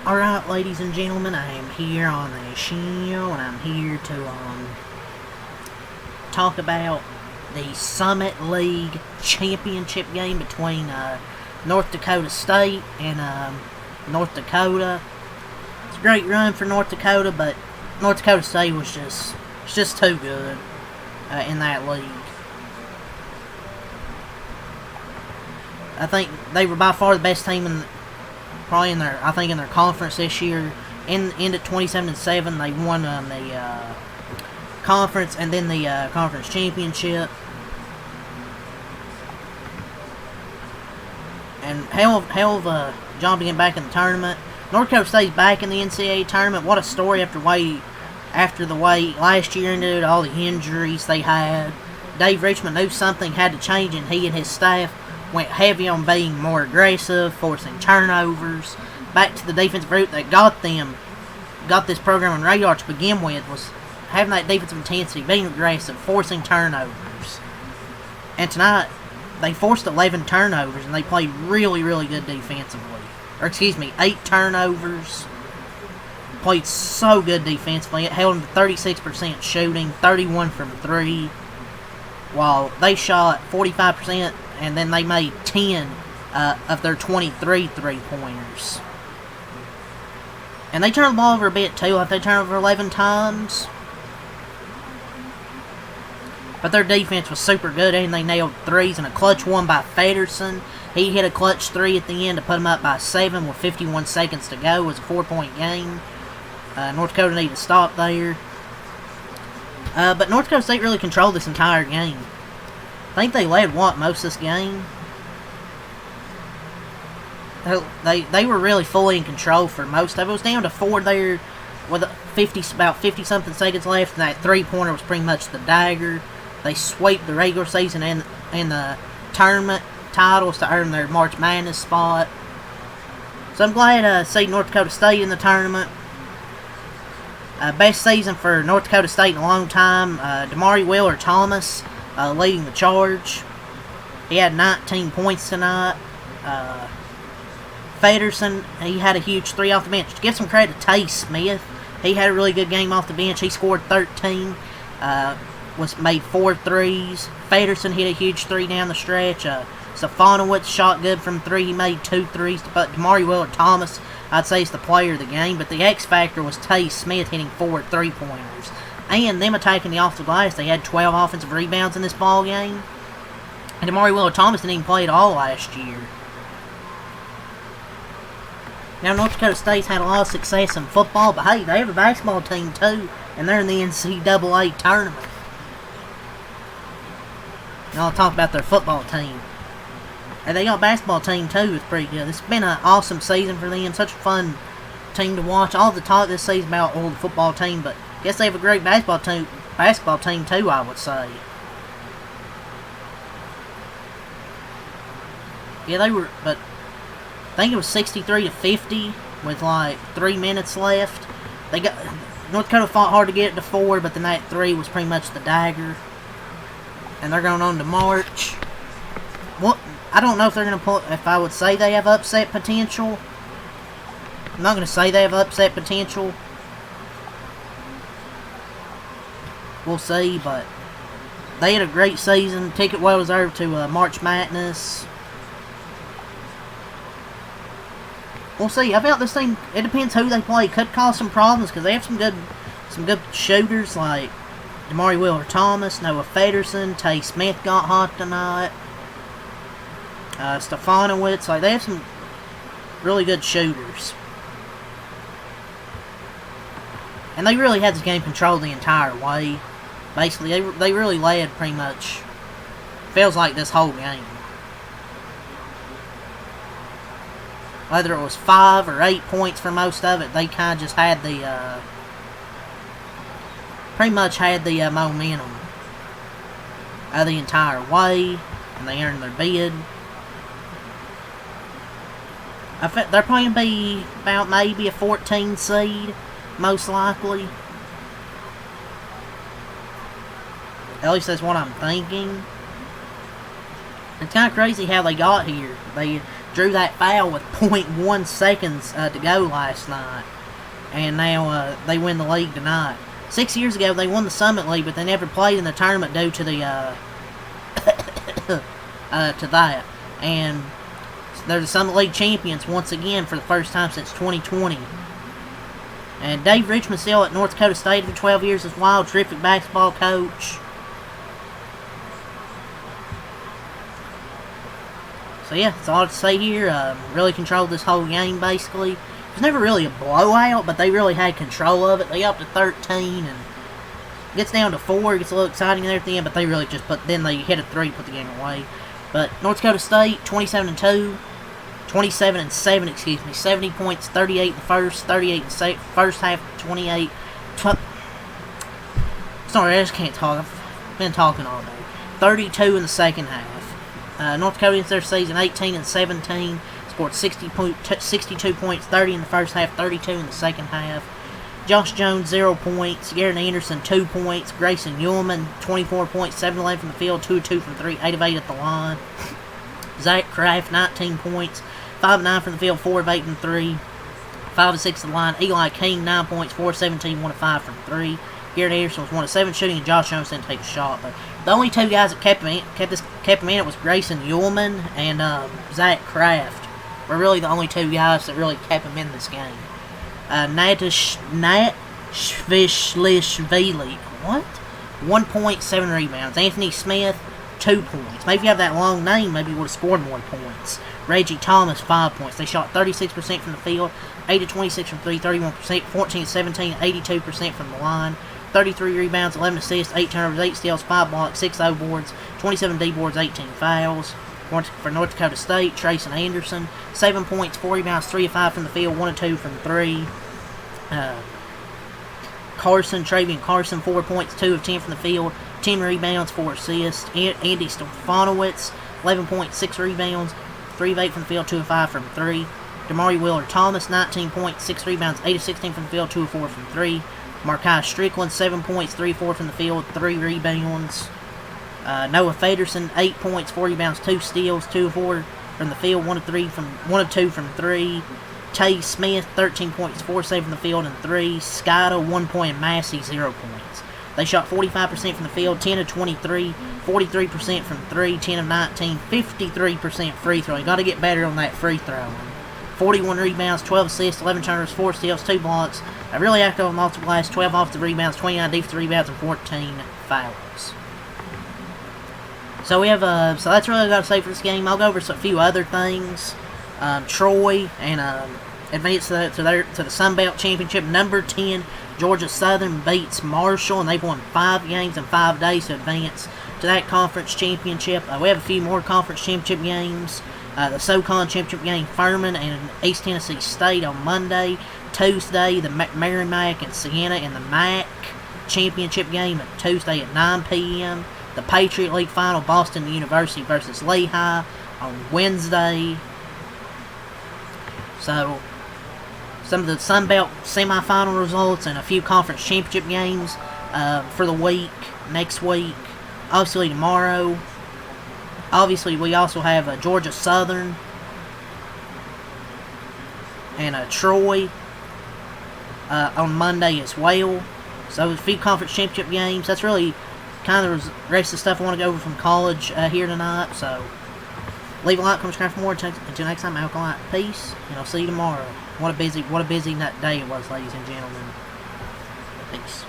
Alright, ladies and gentlemen, I am here on the show, and I'm here to, talk about the Summit League championship game between, North Dakota State and, North Dakota. It's a great run for North Dakota, but North Dakota State was just too good, in that league. I think they were by far the best team probably in their conference this year. Ended 27-7. They won the conference and then the conference championship. And hell of a job to get back in the tournament. North Dakota State's back in the NCAA tournament. What a story after the way last year ended, all the injuries they had. Dave Richmond knew something had to change, and he and his staff went heavy on being more aggressive, forcing turnovers. Back to the defensive route that got this program on radar to begin with, was having that defensive intensity, being aggressive, forcing turnovers. And tonight, they forced 11 turnovers, and they played really, really good defensively. 8 turnovers. Played so good defensively. It held them to 36% shooting, 31 from 3, while they shot 45%, and then they made 10 of their 23 three-pointers. And they turned the ball over a bit too. They turned over 11 times. But their defense was super good, and they nailed threes, and a clutch one by Federson. He hit a clutch 3 at the end to put them up by 7 with 51 seconds to go. It was a 4-point game. North Dakota needed to stop there. But North Dakota State really controlled this entire game. I think they led most of this game. They were really fully in control for most of it. It was down to 4 there with about 50 something seconds left, and that 3-pointer was pretty much the dagger. They swept the regular season and the tournament titles to earn their March Madness spot. So I'm glad to see North Dakota State in the tournament. Best season for North Dakota State in a long time. Damari Wheeler-Thomas leading the charge. He had 19 points tonight. Federson, he had a huge 3 off the bench. To give some credit to Tay Smith, he had a really good game off the bench. He scored 13, made 4 threes. Federson hit a huge 3 down the stretch. Stefanowicz shot good from 3. He made 2 threes. But Damari Wheeler-Thomas, I'd say, is the player of the game. But the X factor was Tay Smith hitting 4 3-pointers. And them attacking the off the glass. They had 12 offensive rebounds in this ball game. And Damari Wheeler-Thomas didn't even play at all last year. Now, North Dakota State's had a lot of success in football, but hey, they have a basketball team too, and they're in the NCAA tournament. Now I'll talk about their football team. And they got a basketball team too, it's pretty good. It's been an awesome season for them, such a fun team to watch. All the talk this season about the football team, but I guess they have a great basketball team too, I would say. Yeah, they were, but I think it was 63-50 with like 3 minutes left. North Dakota fought hard to get it to 4, but then that 3 was pretty much the dagger. And they're going on to March. Well, I don't know if they're going to if I would say they have upset potential. I'm not going to say they have upset potential. We'll see, but they had a great season. Ticket well deserved to March Madness. We'll see. I felt this team, it depends who they play. Could cause some problems because they have some good shooters like Damari Wheeler-Thomas, Noah Federson, Tay Smith got hot tonight. Stefanowicz, like they have some really good shooters. And they really had this game controlled the entire way. Basically, they really led pretty much, feels like this whole game. Whether it was 5 or 8 points for most of it, they kind of just had the, pretty much had the momentum the entire way, and they earned their bid. They're probably going to be about maybe a 14 seed, most likely. At least that's what I'm thinking. It's kind of crazy how they got here. They drew that foul with .1 seconds to go last night. And now they win the league tonight. 6 years ago, they won the Summit League, but they never played in the tournament due to the to that. And they're the Summit League champions once again for the first time since 2020. And Dave Richmond still at North Dakota State for 12 years as well. Terrific basketball coach. So yeah, that's all I have to say here. Really controlled this whole game, basically. It was never really a blowout, but they really had control of it. They up to 13, and gets down to 4. It gets a little exciting there at the end, but they really just then they hit a 3 to put the game away. But North Dakota State, 27-2. 27-7, excuse me. 70 points, 38 in the first, 38 in the first half, 28. Sorry, I just can't talk. I've been talking all day. 32 in the second half. North Dakota ends their season 18-17. Scored 62 points, 30 in the first half, 32 in the second half. Josh Jones, 0 points. Garrett Anderson, 2 points. Grayson Ullman, 24 points, 7-11 from the field, 2-2 from 3, 8 of 8 at the line. Zach Kraft, 19 points, 5-9 from the field, 4 of 8 from 3, 5 of 6 at the line. Eli King, 9 points, 4 of 17, 1 of 5 from 3. Garrett Anderson was 1 of 7 shooting, and Josh Jones didn't take a shot. But the only two guys that kept him in it was Grayson Ullman and Zach Kraft. Were really the only two guys that really kept him in this game. Natashvili, what? 1 point, 7 rebounds. Anthony Smith, 2 points. Maybe if you have that long name, maybe you would have scored more points. Reggie Thomas, 5 points. They shot 36% from the field, 8-26 from 3, 31%, 14-17, 82% from the line. 33 rebounds, 11 assists, 8 turnovers, 8 steals, 5 blocks, 6 O boards, 27 D boards, 18 fouls. For North Dakota State, Trayson Anderson, 7 points, 4 rebounds, 3 of 5 from the field, 1 of 2 from 3. Travian Carson, 4 points, 2 of 10 from the field, 10 rebounds, 4 assists. Andy Stefanowicz, 11 points, 6 rebounds, 3 of 8 from the field, 2 of 5 from 3. Damari Wheeler Thomas, 19 points, 6 rebounds, 8 of 16 from the field, 2 of 4 from 3. Markai Strickland, 7 points, 3 of 4 from the field, 3 rebounds. Noah Faderson, 8 points, 4 rebounds, 2 steals, 2 of 4 from the field, 1 of 2 from 3. Tay Smith, 13 points, 4 saved from the field, and 3. Skida, 1 point, and Massey, 0 points. They shot 45% from the field, 10 of 23, 43% from 3, 10 of 19, 53% free throw. You got to get better on that free throwing. 41 rebounds, 12 assists, 11 turnovers, 4 steals, 2 blocks. A really active on multiple glass, 12 offensive rebounds, 29 defensive rebounds, and 14 fouls. So we have so that's really all I got to say for this game. I'll go over a few other things. Troy and advanced to the Sun Belt Championship. Number 10 Georgia Southern beats Marshall, and they've won 5 games in 5 days to advance to that conference championship. We have a few more conference championship games. The SoCon championship game, Furman and East Tennessee State on Monday. Tuesday, the Merrimack and Siena in the MAC championship game at Tuesday at 9 p.m. The Patriot League final, Boston University versus Lehigh on Wednesday. So, some of the Sun Belt semifinal results and a few conference championship games for the week, next week. Obviously tomorrow. Obviously we also have Georgia Southern and Troy on Monday as well. So a few conference championship games. That's really kind of the rest of the stuff I want to go over from college here tonight. So leave a like, comment, subscribe for more. Until next time, Alkaline, peace, and I'll see you tomorrow. What a busy day it was, ladies and gentlemen. Peace.